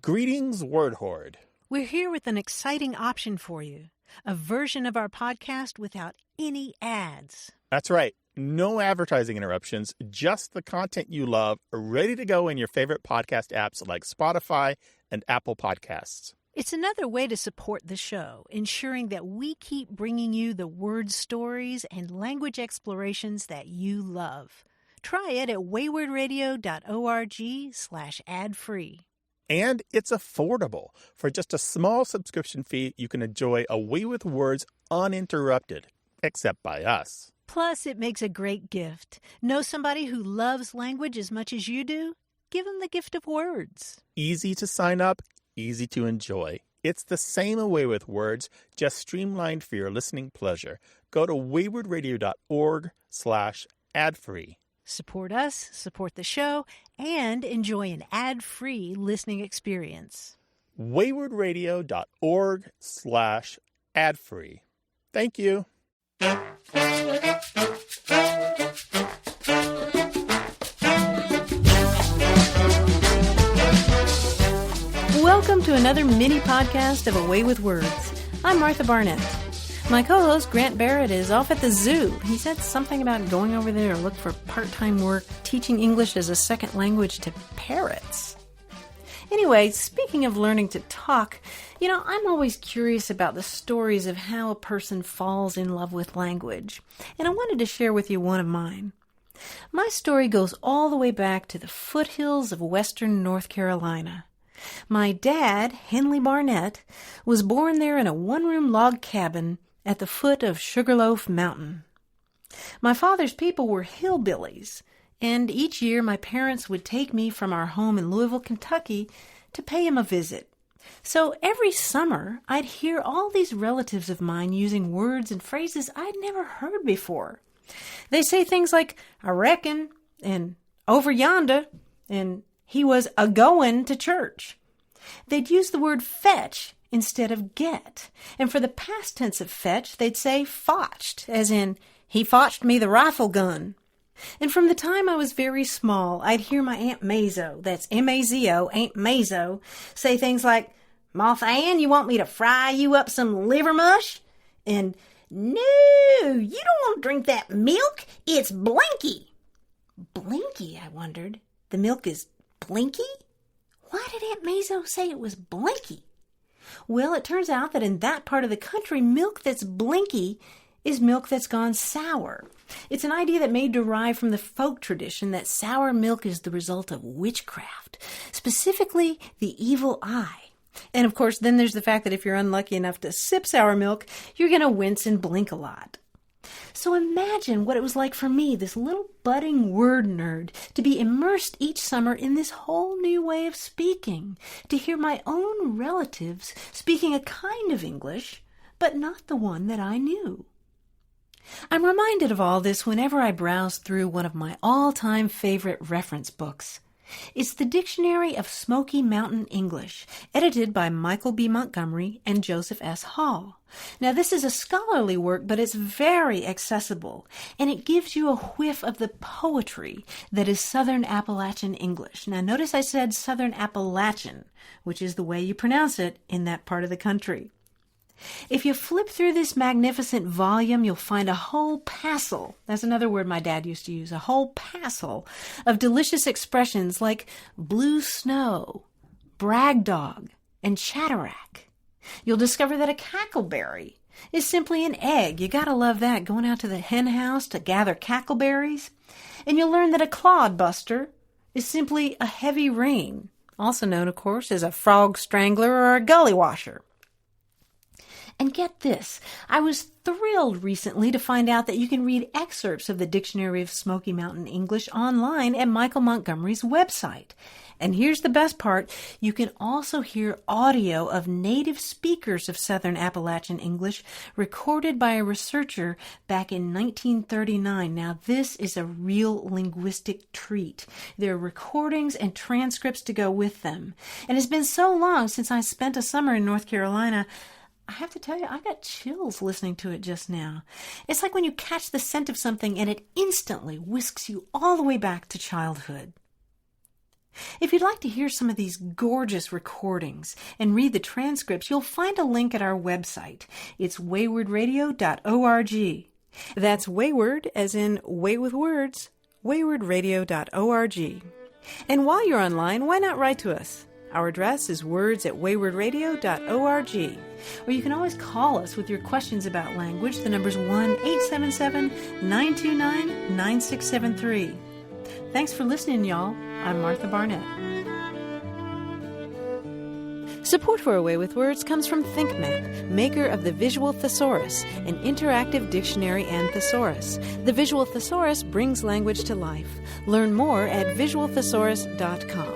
Greetings, Word Horde. We're here with an exciting option for you, a version of our podcast without any ads. That's right. No advertising interruptions, just the content you love, ready to go in your favorite podcast apps like Spotify and Apple Podcasts. It's another way to support the show, ensuring that we keep bringing you the word stories and language explorations that you love. Try it at waywardradio.org/ad-free. And it's affordable. For just a small subscription fee, you can enjoy A Way with Words uninterrupted, except by us. Plus, it makes a great gift. Know somebody who loves language as much as you do? Give them the gift of words. Easy to sign up, easy to enjoy. It's the same A Way with Words, just streamlined for your listening pleasure. Go to waywardradio.org/ad-free. Support us, support the show, and enjoy an ad-free listening experience. waywardradio.org/ad-free. Thank you. Welcome to another mini podcast of A Way with Words. I'm Martha Barnett. My co-host, Grant Barrett, is off at the zoo. He said something about going over there to look for part-time work teaching English as a second language to parrots. Anyway, speaking of learning to talk, I'm always curious about the stories of how a person falls in love with language. And I wanted to share with you one of mine. My story goes all the way back to the foothills of western North Carolina. My dad, Henley Barnett, was born there in a one-room log cabin at the foot of Sugarloaf Mountain. My father's people were hillbillies, and each year my parents would take me from our home in Louisville, Kentucky, to pay him a visit. So every summer, I'd hear all these relatives of mine using words and phrases I'd never heard before. They say things like, "I reckon," and "over yonder," and "he was a-goin' to church." They'd use the word fetch instead of get. And for the past tense of fetch, they'd say fotched, as in, "he fotched me the rifle gun." And from the time I was very small, I'd hear my Aunt Mazo, that's M-A-Z-O, Aunt Mazo, say things like, "Martha Ann, you want me to fry you up some liver mush?" And, "No, you don't want to drink that milk. It's blinky." Blinky, I wondered. The milk is blinky? Why did Aunt Mazo say it was blinky? Well, it turns out that in that part of the country, milk that's blinky is milk that's gone sour. It's an idea that may derive from the folk tradition that sour milk is the result of witchcraft, specifically the evil eye. And of course, then there's the fact that if you're unlucky enough to sip sour milk, you're going to wince and blink a lot. So imagine what it was like for me, this little budding word nerd, to be immersed each summer in this whole new way of speaking, to hear my own relatives speaking a kind of English, but not the one that I knew. I'm reminded of all this whenever I browse through one of my all-time favorite reference books. It's the Dictionary of Smoky Mountain English, edited by Michael B. Montgomery and Joseph S. Hall. Now, this is a scholarly work, but it's very accessible, and it gives you a whiff of the poetry that is Southern Appalachian English. Now, notice I said Southern Appalachian, which is the way you pronounce it in that part of the country. If you flip through this magnificent volume, you'll find a whole passel, that's another word my dad used to use, a whole passel of delicious expressions like blue snow, brag dog, and chatterack. You'll discover that a cackleberry is simply an egg. You gotta love that, going out to the hen house to gather cackleberries. And you'll learn that a clodbuster is simply a heavy rain, also known, of course, as a frog strangler or a gully washer. And get this, I was thrilled recently to find out that you can read excerpts of the Dictionary of Smoky Mountain English online at Michael Montgomery's website. And here's the best part, you can also hear audio of native speakers of Southern Appalachian English recorded by a researcher back in 1939. Now, this is a real linguistic treat. There are recordings and transcripts to go with them. And it's been so long since I spent a summer in North Carolina, I have to tell you, I got chills listening to it just now. It's like when you catch the scent of something and it instantly whisks you all the way back to childhood. If you'd like to hear some of these gorgeous recordings and read the transcripts, you'll find a link at our website. It's waywardradio.org. That's wayward as in way with words, waywardradio.org. And while you're online, why not write to us? Our address is words@waywardradio.org. Or you can always call us with your questions about language. The number's 1-877-929-9673. Thanks for listening, y'all. I'm Martha Barnett. Support for A Way with Words comes from ThinkMap, maker of the Visual Thesaurus, an interactive dictionary and thesaurus. The Visual Thesaurus brings language to life. Learn more at visualthesaurus.com.